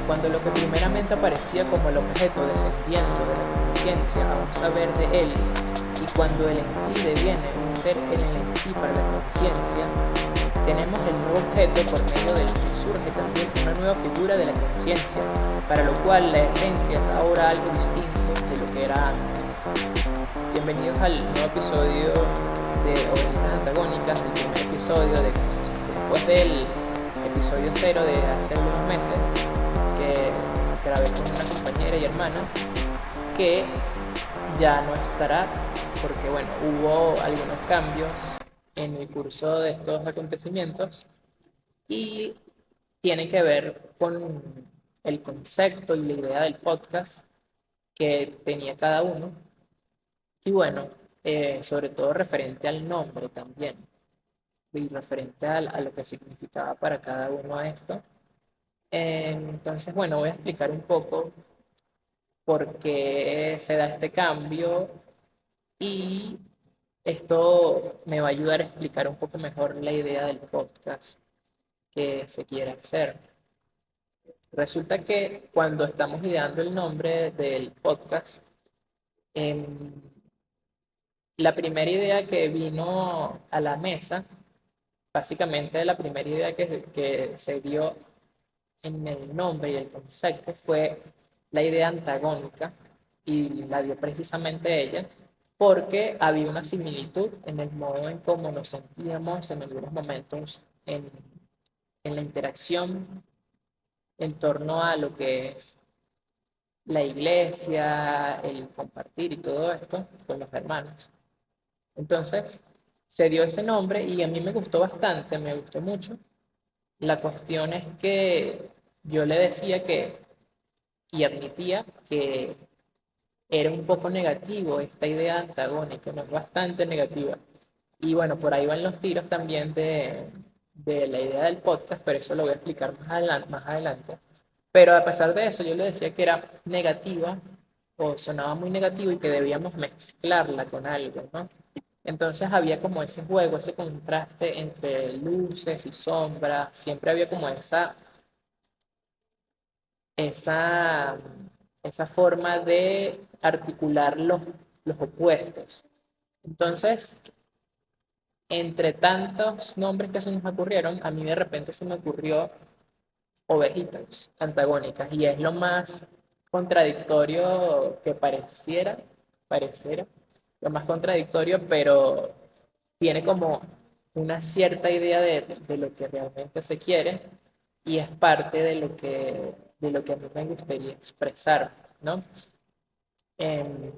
Cuando lo que primeramente aparecía como el objeto descendiendo de la conciencia a un saber de él, y cuando el en sí deviene un ser en el en sí para la conciencia, tenemos el nuevo objeto por medio del que surge también una nueva figura de la conciencia, para lo cual la esencia es ahora algo distinto de lo que era antes. Bienvenidos al nuevo episodio de Ovejitas Antagónicas, el primer episodio después del episodio 0 de hace unos meses, que grabé con una compañera y hermana que ya no estará porque bueno, hubo algunos cambios en el curso de estos acontecimientos y tienen que ver con el concepto y la idea del podcast que tenía cada uno y bueno, sobre todo referente al nombre también y referente a lo que significaba para cada uno esto. Entonces, bueno, voy a explicar un poco por qué se da este cambio y esto me va a ayudar a explicar un poco mejor la idea del podcast que se quiere hacer. Resulta que cuando estamos ideando el nombre del podcast, em, la primera idea que vino a la mesa, básicamente la primera idea que se dio en el nombre y el concepto fue la idea antagónica y la dio precisamente ella porque había una similitud en el modo en cómo nos sentíamos en algunos momentos en la interacción en torno a lo que es la iglesia, el compartir y todo esto con los hermanos. Entonces, se dio ese nombre y a mí me gustó bastante, me gustó mucho. La cuestión es que yo le decía que y admitía que era un poco negativo esta idea antagónica, no es bastante negativa. Y bueno, por ahí van los tiros también de la idea del podcast, pero eso lo voy a explicar más adelante. Pero a pesar de eso, yo le decía que era negativa o sonaba muy negativo y que debíamos mezclarla con algo, ¿no? Entonces había como ese juego, ese contraste entre luces y sombras, siempre había como esa, esa forma de articular los opuestos. Entonces, entre tantos nombres que se nos ocurrieron, a mí de repente se me ocurrió ovejitas antagónicas y es lo más contradictorio que pareciera, lo más contradictorio, pero tiene como una cierta idea de lo que realmente se quiere y es parte de lo que a mí me gustaría expresar, ¿no? Em,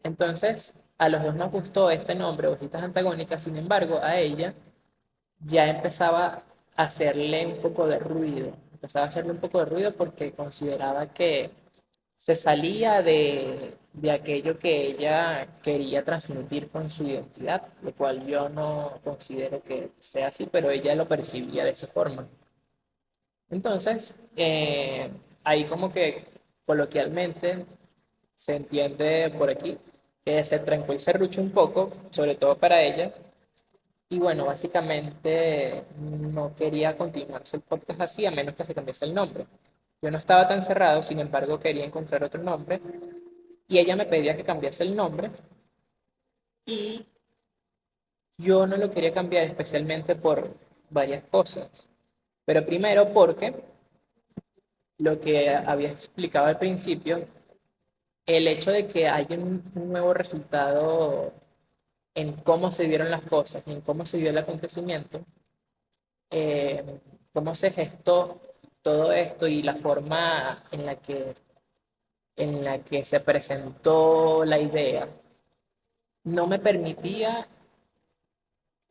entonces, a los dos nos gustó este nombre, Hojitas Antagónicas, sin embargo, a ella ya empezaba a hacerle un poco de ruido, empezaba a hacerle un poco de ruido porque consideraba que se salía de aquello que ella quería transmitir con su identidad, lo cual yo no considero que sea así, pero ella lo percibía de esa forma. Entonces, ahí como que coloquialmente se entiende por aquí que se trancó el serrucho un poco, sobre todo para ella. Y bueno, básicamente no quería continuarse el podcast así a menos que se cambiase el nombre. Yo no estaba tan cerrado, sin embargo quería encontrar otro nombre y ella me pedía que cambiase el nombre y yo no lo quería cambiar especialmente por varias cosas. Pero primero porque lo que había explicado al principio, el hecho de que haya un nuevo resultado en cómo se dieron las cosas y en cómo se dio el acontecimiento, cómo se gestó todo esto y la forma en la que se presentó la idea, no me permitía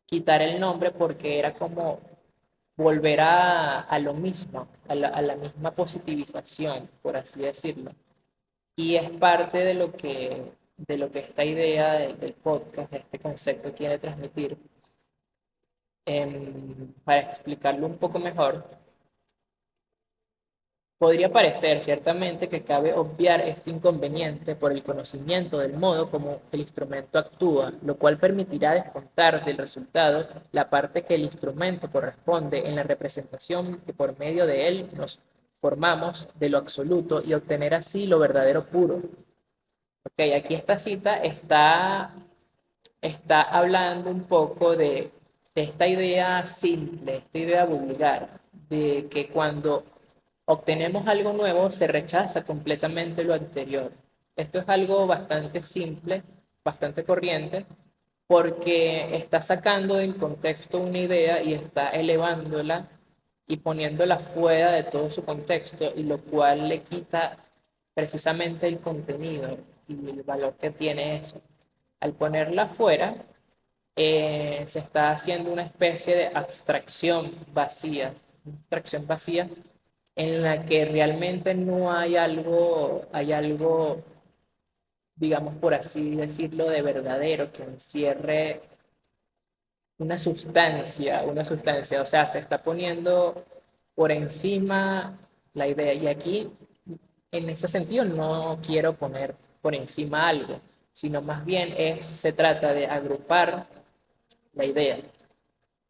quitar el nombre porque era como volver a lo mismo, a la misma positivización, por así decirlo. Y es parte de lo que esta idea del podcast, de este concepto quiere transmitir. Para explicarlo un poco mejor, podría parecer ciertamente que cabe obviar este inconveniente por el conocimiento del modo como el instrumento actúa, lo cual permitirá descontar del resultado la parte que el instrumento corresponde en la representación que por medio de él nos formamos de lo absoluto y obtener así lo verdadero puro. Ok, aquí esta cita está hablando un poco de esta idea simple, esta idea vulgar, de que cuando obtenemos algo nuevo se rechaza completamente lo anterior. Esto es algo bastante simple, bastante corriente, porque está sacando del contexto una idea y está elevándola y poniéndola fuera de todo su contexto, y lo cual le quita precisamente el contenido y el valor que tiene eso. Al ponerla fuera, se está haciendo una especie de abstracción vacía en la que realmente no hay algo, digamos por así decirlo, de verdadero que encierre una sustancia, o sea, se está poniendo por encima la idea. Y aquí, en ese sentido, no quiero poner por encima algo, sino más bien se trata de agrupar la idea.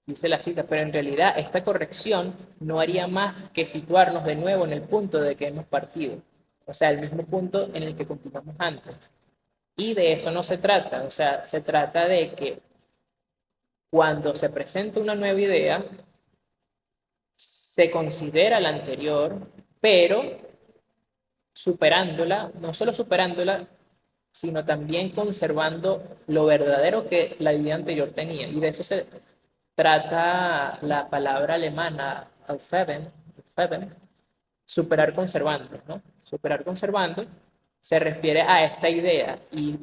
Dice la cita, pero en realidad esta corrección no haría más que situarnos de nuevo en el punto de que hemos partido, o sea, el mismo punto en el que continuamos antes. Y de eso no se trata, o sea, se trata de que cuando se presenta una nueva idea, se considera la anterior, pero superándola, no solo superándola, sino también conservando lo verdadero que la idea anterior tenía. Y de eso se trata la palabra alemana Aufheben, superar conservando, ¿no? Superar conservando se refiere a esta idea y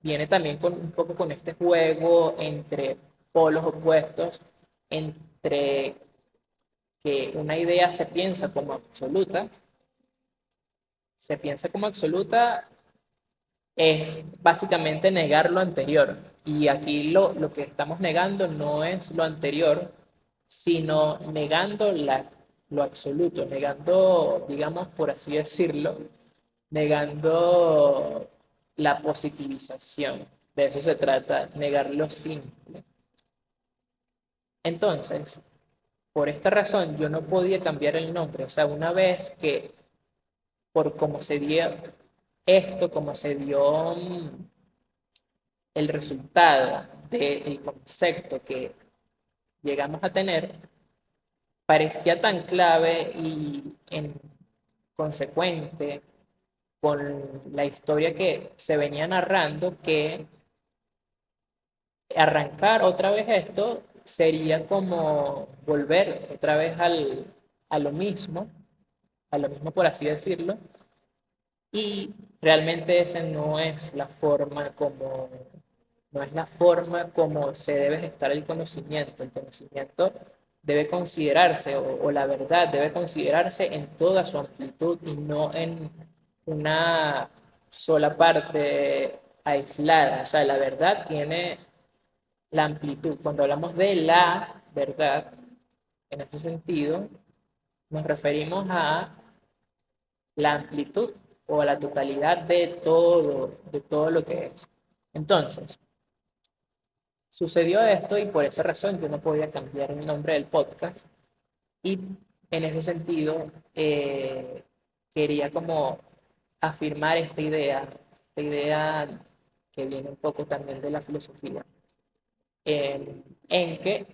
viene también un poco con este juego entre polos opuestos, entre que una idea se piensa como absoluta es básicamente negar lo anterior. Y aquí lo que estamos negando no es lo anterior, sino negando lo absoluto, negando, digamos, por así decirlo, negando la positivización. De eso se trata, negar lo simple. Entonces, por esta razón, yo no podía cambiar el nombre. O sea, una vez que, por cómo se dio esto, como se dio el resultado del concepto que llegamos a tener, parecía tan clave y en consecuente con la historia que se venía narrando que arrancar otra vez esto sería como volver otra vez a a lo mismo por así decirlo, y realmente esa no es la forma como se debe gestar el conocimiento. El conocimiento debe considerarse, o la verdad debe considerarse en toda su amplitud y no en una sola parte aislada. O sea, la verdad tiene la amplitud. Cuando hablamos de la verdad, en ese sentido, nos referimos a la amplitud o a la totalidad de todo lo que es. Entonces, sucedió esto y por esa razón yo no podía cambiar el nombre del podcast y en ese sentido quería como afirmar esta idea que viene un poco también de la filosofía, en que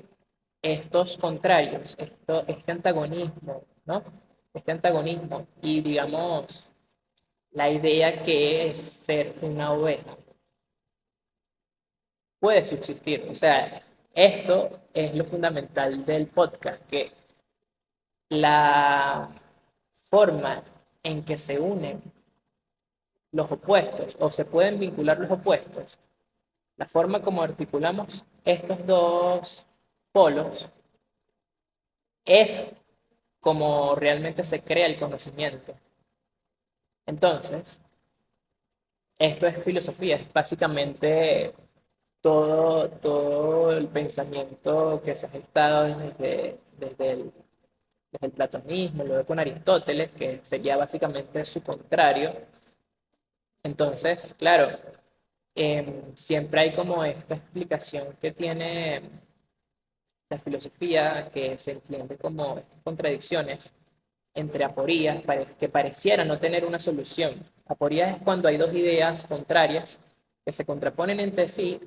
estos contrarios, este antagonismo, ¿no? Este antagonismo y digamos la idea que es ser una oveja puede subsistir. O sea, esto es lo fundamental del podcast, que la forma en que se unen los opuestos o se pueden vincular los opuestos, la forma como articulamos estos dos polos es como realmente se crea el conocimiento. Entonces, esto es filosofía, es básicamente todo el pensamiento que se ha gestado desde el platonismo, luego con Aristóteles, que sería básicamente su contrario. Entonces, claro, siempre hay como esta explicación que tiene la filosofía, que se entiende como estas contradicciones, entre aporías que parecieran no tener una solución. Aporías es cuando hay dos ideas contrarias que se contraponen entre sí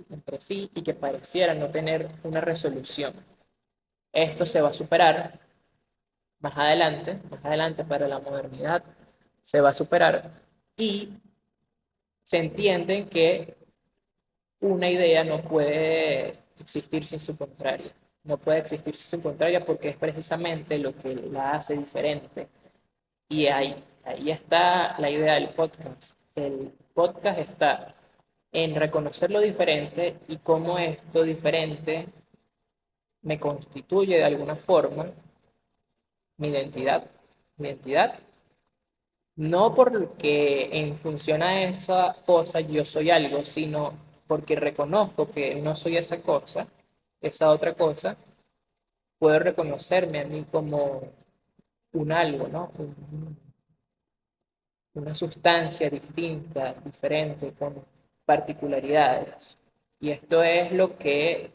y que parecieran no tener una resolución. Esto se va a superar más adelante para la modernidad, se va a superar y se entiende que una idea no puede existir sin su contraria. No puede existir sin su contraria porque es precisamente lo que la hace diferente. Y ahí está la idea del podcast. El podcast está en reconocer lo diferente y cómo esto diferente me constituye de alguna forma mi identidad. Mi identidad, no porque en función a esa cosa yo soy algo, sino porque reconozco que no soy esa cosa, esa otra cosa, puedo reconocerme a mí como un algo, ¿no? Una sustancia distinta, diferente, con particularidades. Y esto es lo que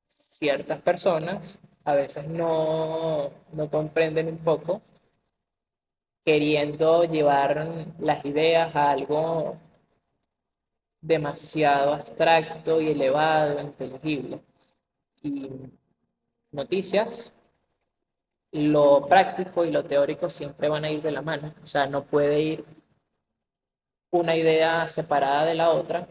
ciertas personas a veces no comprenden un poco, queriendo llevar las ideas a algo demasiado abstracto y elevado, inteligible. Y noticias, lo práctico y lo teórico siempre van a ir de la mano. O sea, no puede ir una idea separada de la otra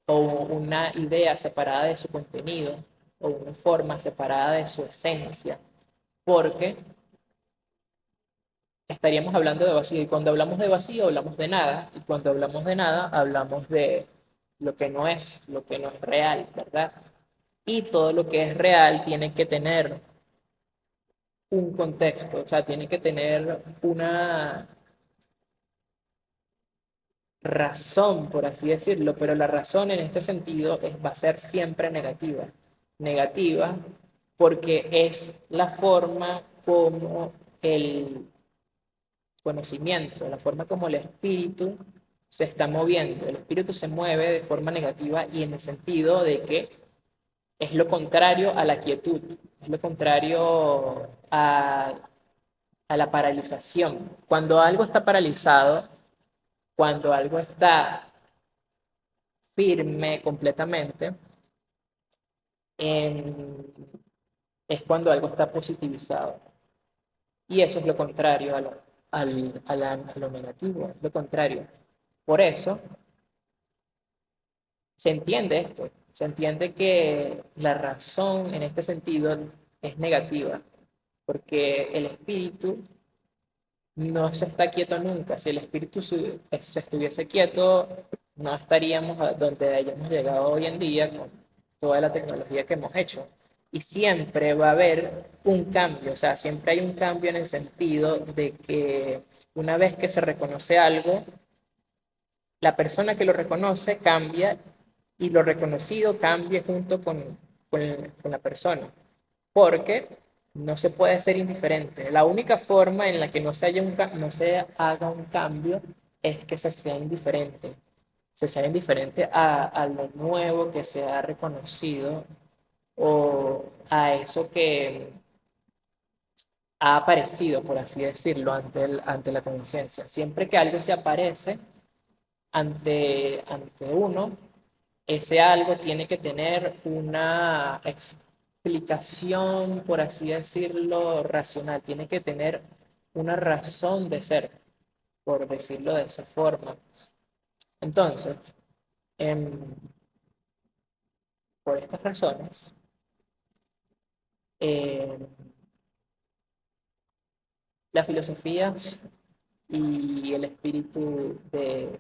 o una idea separada de su contenido o una forma separada de su esencia, porque estaríamos hablando de vacío y cuando hablamos de vacío hablamos de nada y cuando hablamos de nada hablamos de lo que no es real, ¿verdad? Y todo lo que es real tiene que tener un contexto, o sea, tiene que tener una razón, por así decirlo, pero la razón en este sentido va a ser siempre negativa. Negativa porque es la forma como el conocimiento, la forma como el espíritu se está moviendo. El espíritu se mueve de forma negativa y en el sentido de que es lo contrario a la quietud, es lo contrario a la paralización. Cuando algo está paralizado, cuando algo está firme completamente, en- es cuando algo está positivizado. Y eso es lo contrario a lo negativo, es lo contrario. Por eso se entiende esto, se entiende que la razón en este sentido es negativa, porque el espíritu no se está quieto nunca. Si el espíritu se estuviese quieto, no estaríamos a donde hayamos llegado hoy en día con toda la tecnología que hemos hecho. Y siempre va a haber un cambio, o sea, siempre hay un cambio en el sentido de que una vez que se reconoce algo, la persona que lo reconoce cambia y lo reconocido cambia junto con la persona, porque no se puede ser indiferente. La única forma en la que no se haga un cambio es que se sea indiferente a lo nuevo que se ha reconocido o a eso que ha aparecido, por así decirlo, ante la conciencia. Siempre que algo se aparece ante uno, ese algo tiene que tener una explicación, por así decirlo, racional, tiene que tener una razón de ser, por decirlo de esa forma. Entonces, em, por estas razones, em, la filosofía y el espíritu de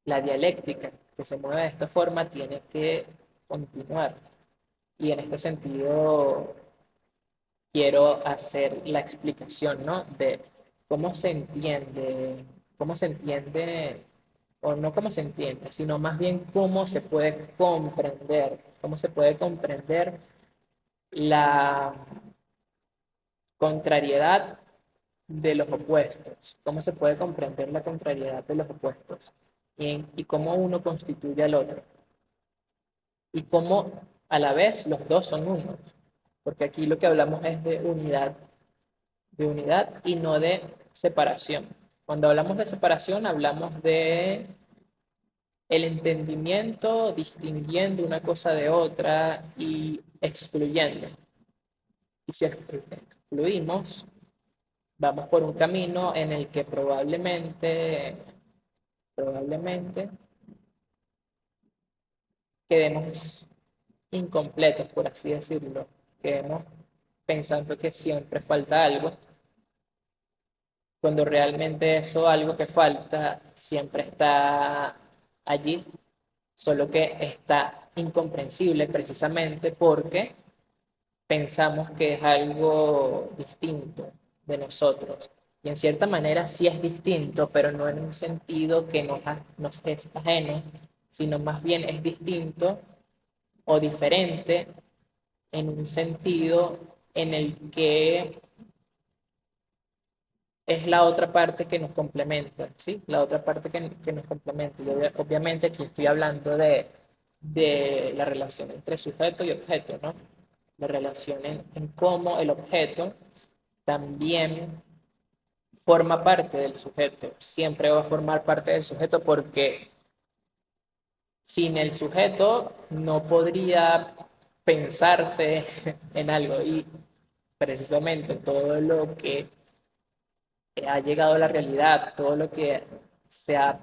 la dialéctica que se mueve de esta forma tiene que continuar. Y en este sentido, quiero hacer la explicación, ¿no? De cómo se entiende, o no cómo se entiende, sino más bien cómo se puede comprender la contrariedad de los opuestos, cómo se puede comprender la contrariedad de los opuestos y cómo uno constituye al otro y cómo a la vez los dos son unos, porque aquí lo que hablamos es de unidad de unidad y no de separación. Cuando hablamos de separación, hablamos de el entendimiento, distinguiendo una cosa de otra y excluyendo. Y si excluimos, vamos por un camino en el que probablemente quedemos incompletos, por así decirlo. Quedemos pensando que siempre falta algo, cuando realmente eso algo que falta siempre está allí, solo que está incomprensible precisamente porque pensamos que es algo distinto de nosotros. Y en cierta manera sí es distinto, pero no en un sentido que nos es ajeno, sino más bien es distinto o diferente en un sentido en el que es la otra parte que nos complementa, ¿sí? La otra parte que nos complementa. Y obviamente aquí estoy hablando de la relación entre sujeto y objeto, ¿no? La relación en cómo el objeto también forma parte del sujeto, siempre va a formar parte del sujeto porque sin el sujeto no podría pensarse en algo y precisamente todo lo que ha llegado a la realidad, todo lo que se ha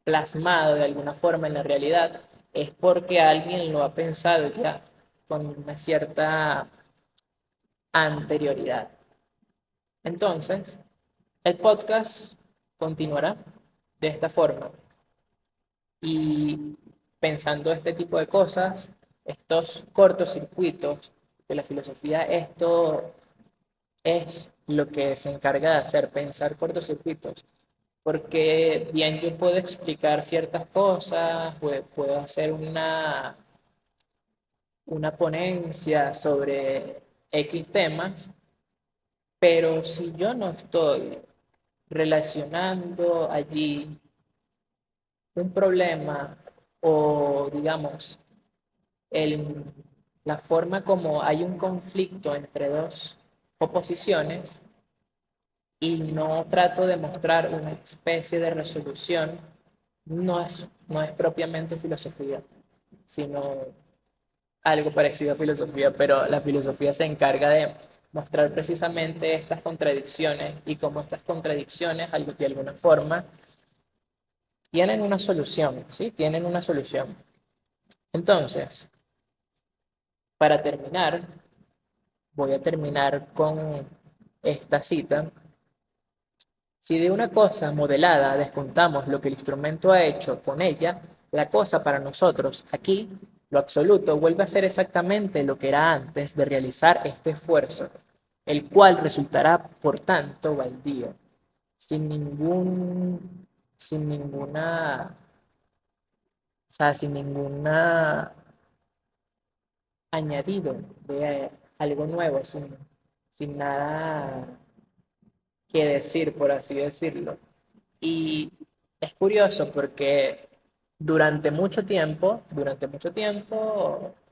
plasmado de alguna forma en la realidad, es porque alguien lo ha pensado ya con una cierta anterioridad. Entonces, el podcast continuará de esta forma y pensando este tipo de cosas, estos cortocircuitos de la filosofía, esto es lo que se encarga de hacer, pensar cortocircuitos. Porque bien yo puedo explicar ciertas cosas, puedo hacer una ponencia sobre X temas, pero si yo no estoy relacionando allí un problema o, digamos, el, la forma como hay un conflicto entre dos oposiciones y no trato de mostrar una especie de resolución, no es propiamente filosofía, sino algo parecido a filosofía, pero la filosofía se encarga de mostrar precisamente estas contradicciones y cómo estas contradicciones, de alguna forma, tienen una solución, ¿sí? Tienen una solución. Entonces, para terminar, voy a terminar con esta cita. Si de una cosa modelada descontamos lo que el instrumento ha hecho con ella, la cosa para nosotros, aquí, lo absoluto, vuelve a ser exactamente lo que era antes de realizar este esfuerzo, el cual resultará, por tanto, baldío, sin ninguna, o sea, sin ninguna añadido de algo nuevo, sin nada que decir, por así decirlo. Y es curioso porque durante mucho tiempo,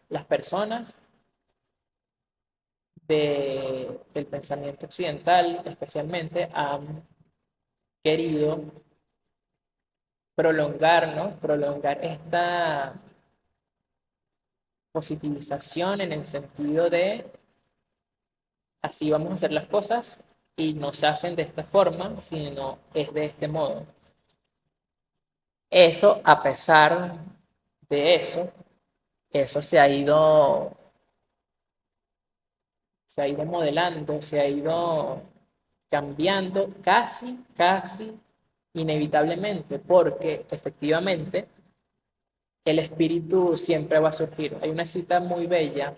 las personas del pensamiento occidental especialmente han querido prolongar, ¿no? Prolongar esta positivización en el sentido de así vamos a hacer las cosas y no se hacen de esta forma, sino es de este modo. Eso, a pesar de eso se ha ido modelando, se ha ido cambiando casi inevitablemente, porque efectivamente el espíritu siempre va a surgir. Hay una cita muy bella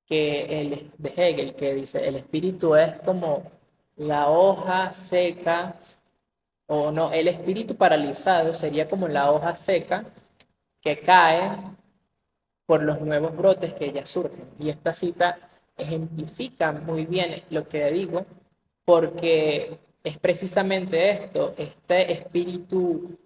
de Hegel que dice, el espíritu es como la hoja seca, o no, el espíritu paralizado sería como la hoja seca que cae por los nuevos brotes que ya surgen. Y esta cita ejemplifica muy bien lo que digo, porque es precisamente esto, este espíritu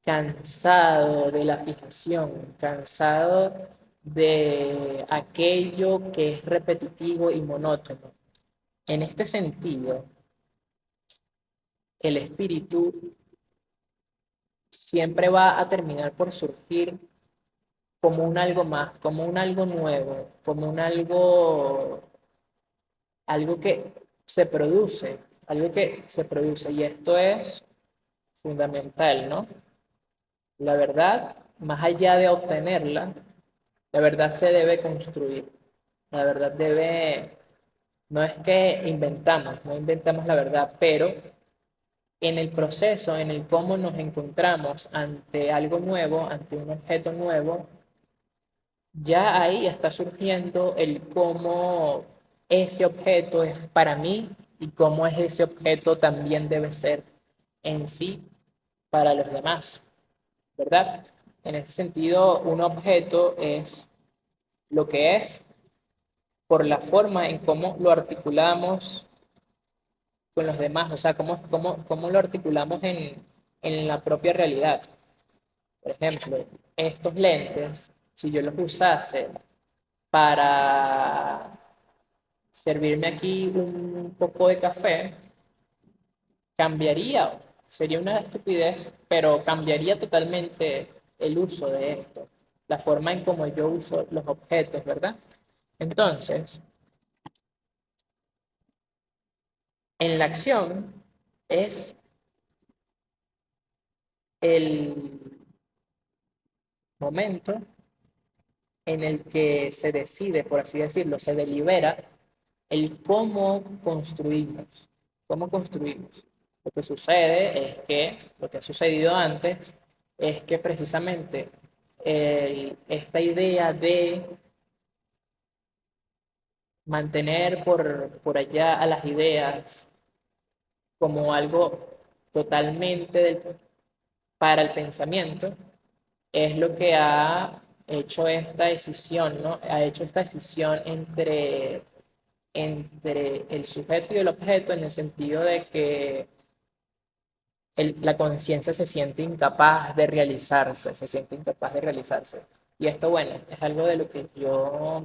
cansado de la fijación, cansado de aquello que es repetitivo y monótono. En este sentido, el espíritu siempre va a terminar por surgir como un algo más, como un algo nuevo, como un algo que se produce, algo que se produce. Y esto es fundamental, ¿no? La verdad, más allá de obtenerla, la verdad se debe construir. La verdad debe, no es que inventamos, no inventamos la verdad, pero en el proceso, en el cómo nos encontramos ante algo nuevo, ante un objeto nuevo, ya ahí está surgiendo el cómo ese objeto es para mí y cómo es ese objeto también debe ser en sí para los demás, ¿verdad? En ese sentido, un objeto es lo que es por la forma en cómo lo articulamos con los demás, o sea, cómo lo articulamos en la propia realidad. Por ejemplo, estos lentes, si yo los usase para servirme aquí un poco de café, cambiaría, sería una estupidez, pero cambiaría totalmente el uso de esto, la forma en cómo yo uso los objetos, ¿verdad? Entonces, en la acción es el momento en el que se decide, por así decirlo, se delibera el cómo construimos, cómo construimos. Lo que sucede es que, lo que ha sucedido antes, es que precisamente esta idea de mantener por allá a las ideas como algo totalmente para el pensamiento, es lo que ha hecho esta decisión, ¿no? Ha hecho esta decisión entre el sujeto y el objeto en el sentido de que la conciencia se siente incapaz de realizarse, se siente incapaz de realizarse. Y esto, bueno, es algo de lo que yo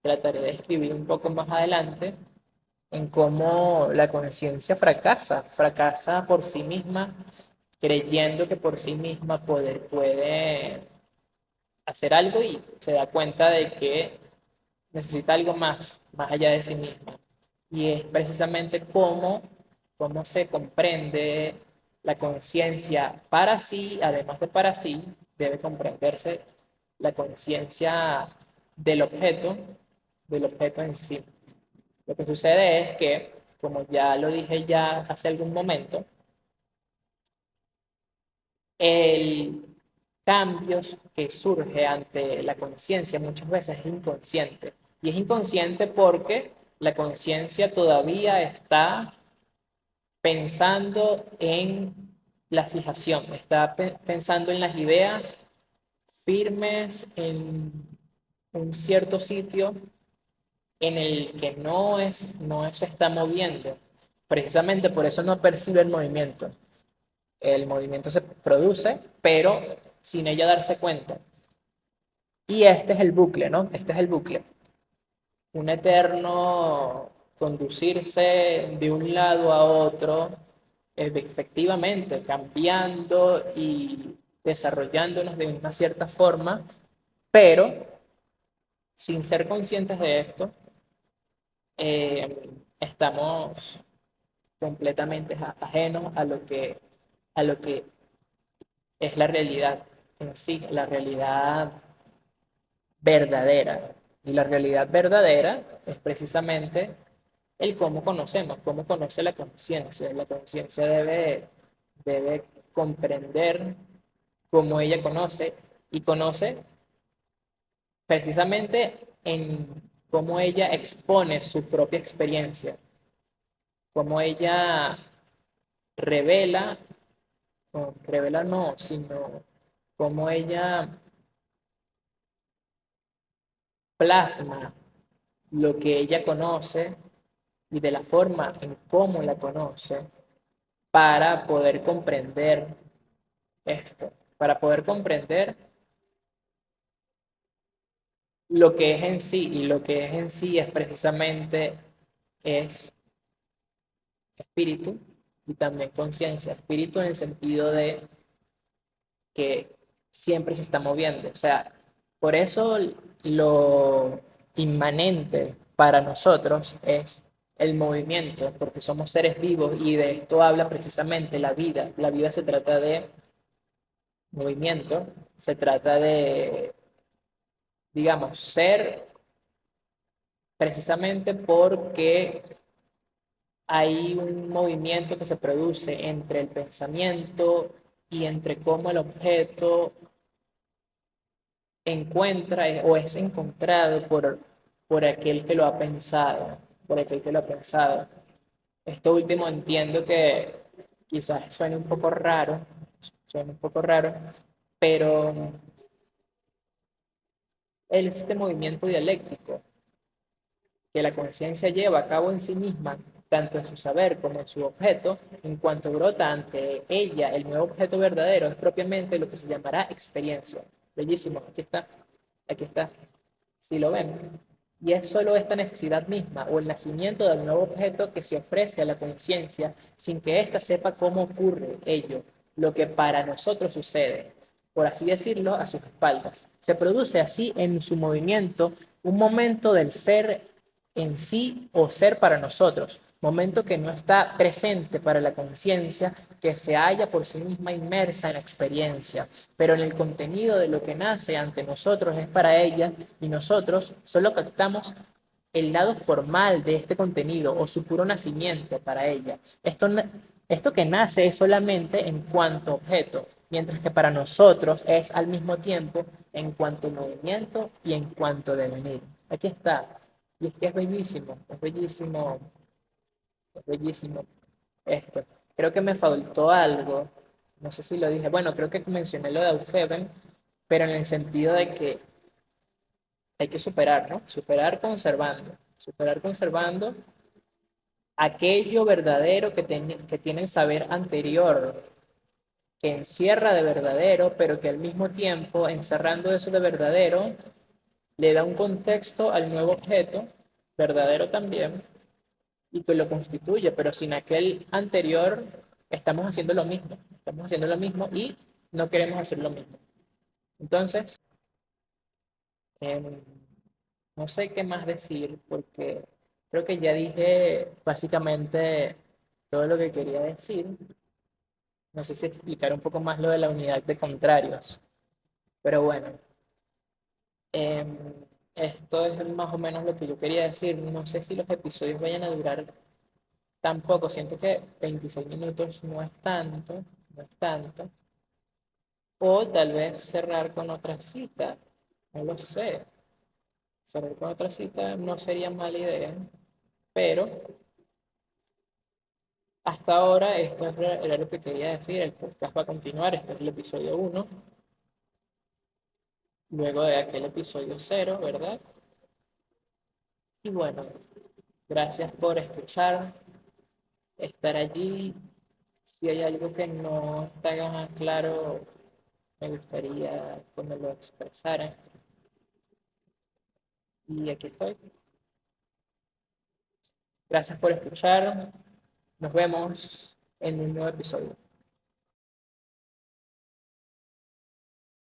trataré de escribir un poco más adelante, en cómo la conciencia fracasa por sí misma, creyendo que por sí misma puede hacer algo y se da cuenta de que necesita algo más, más allá de sí misma. Y es precisamente cómo se comprende la conciencia para sí, además de para sí, debe comprenderse la conciencia del objeto en sí. Lo que sucede es que, como ya lo dije ya hace algún momento, el cambio que surge ante la conciencia muchas veces es inconsciente. Y es inconsciente porque la conciencia todavía está pensando en la fijación, está pensando en las ideas firmes en un cierto sitio en el que no se está moviendo. Precisamente por eso no percibe el movimiento. El movimiento se produce, pero sin ella darse cuenta. Y este es el bucle, ¿no? Este es el bucle. Un eterno conducirse de un lado a otro, efectivamente, cambiando y desarrollándonos de una cierta forma, pero sin ser conscientes de esto, estamos completamente ajenos a lo que es la realidad en sí, la realidad verdadera. Y la realidad verdadera es precisamente el cómo conocemos, cómo conoce la conciencia. La conciencia debe comprender cómo ella conoce y conoce precisamente en cómo ella expone su propia experiencia, cómo ella revela, no, revela no, sino cómo ella plasma lo que ella conoce y de la forma en cómo la conoce para poder comprender esto, para poder comprender lo que es en sí, y lo que es en sí es precisamente es espíritu y también conciencia. Espíritu en el sentido de que siempre se está moviendo. O sea, por eso lo inmanente para nosotros es el movimiento, porque somos seres vivos y de esto habla precisamente la vida. La vida se trata de movimiento, se trata de, digamos, ser precisamente porque hay un movimiento que se produce entre el pensamiento y entre cómo el objeto encuentra o es encontrado por aquel que lo ha pensado, por aquel que lo ha pensado. Esto último entiendo que quizás suene un poco raro, pero este movimiento dialéctico que la conciencia lleva a cabo en sí misma, tanto en su saber como en su objeto, en cuanto brota ante ella el nuevo objeto verdadero, es propiamente lo que se llamará experiencia. Bellísimo, aquí está, si lo ven. Y es solo esta necesidad misma o el nacimiento del nuevo objeto que se ofrece a la conciencia sin que ésta sepa cómo ocurre ello, lo que para nosotros sucede, por así decirlo, a sus espaldas. Se produce así en su movimiento un momento del ser en sí o ser para nosotros, momento que no está presente para la conciencia, que se halla por sí misma inmersa en la experiencia, pero en el contenido de lo que nace ante nosotros es para ella y nosotros solo captamos el lado formal de este contenido o su puro nacimiento para ella. Esto que nace es solamente en cuanto objeto, mientras que para nosotros es al mismo tiempo en cuanto movimiento y en cuanto devenir. Aquí está. Y es que es bellísimo esto. Creo que me faltó algo, no sé si lo dije, bueno, creo que mencioné lo de Eufeben, pero en el sentido de que hay que superar, ¿no? Superar conservando aquello verdadero que tiene el saber anterior, que encierra de verdadero, pero que al mismo tiempo, encerrando eso de verdadero, le da un contexto al nuevo objeto, verdadero también, y que lo constituye, pero sin aquel anterior estamos haciendo lo mismo y no queremos hacer lo mismo. Entonces, em, no sé qué más decir porque creo que ya dije básicamente todo lo que quería decir. No sé si explicar un poco más lo de la unidad de contrarios, pero bueno, em, esto es más o menos lo que yo quería decir. No sé si los episodios vayan a durar tampoco. Siento que 26 minutos no es tanto, no es tanto. O tal vez cerrar con otra cita, no lo sé. Cerrar con otra cita no sería mala idea, pero hasta ahora esto era lo que quería decir. El podcast va a continuar, este es el episodio 1, luego de aquel episodio 0, ¿verdad? Y bueno, gracias por escuchar, estar allí. Si hay algo que no está claro, me gustaría que me lo expresaran. Y aquí estoy. Gracias por escuchar. Nos vemos en un nuevo episodio.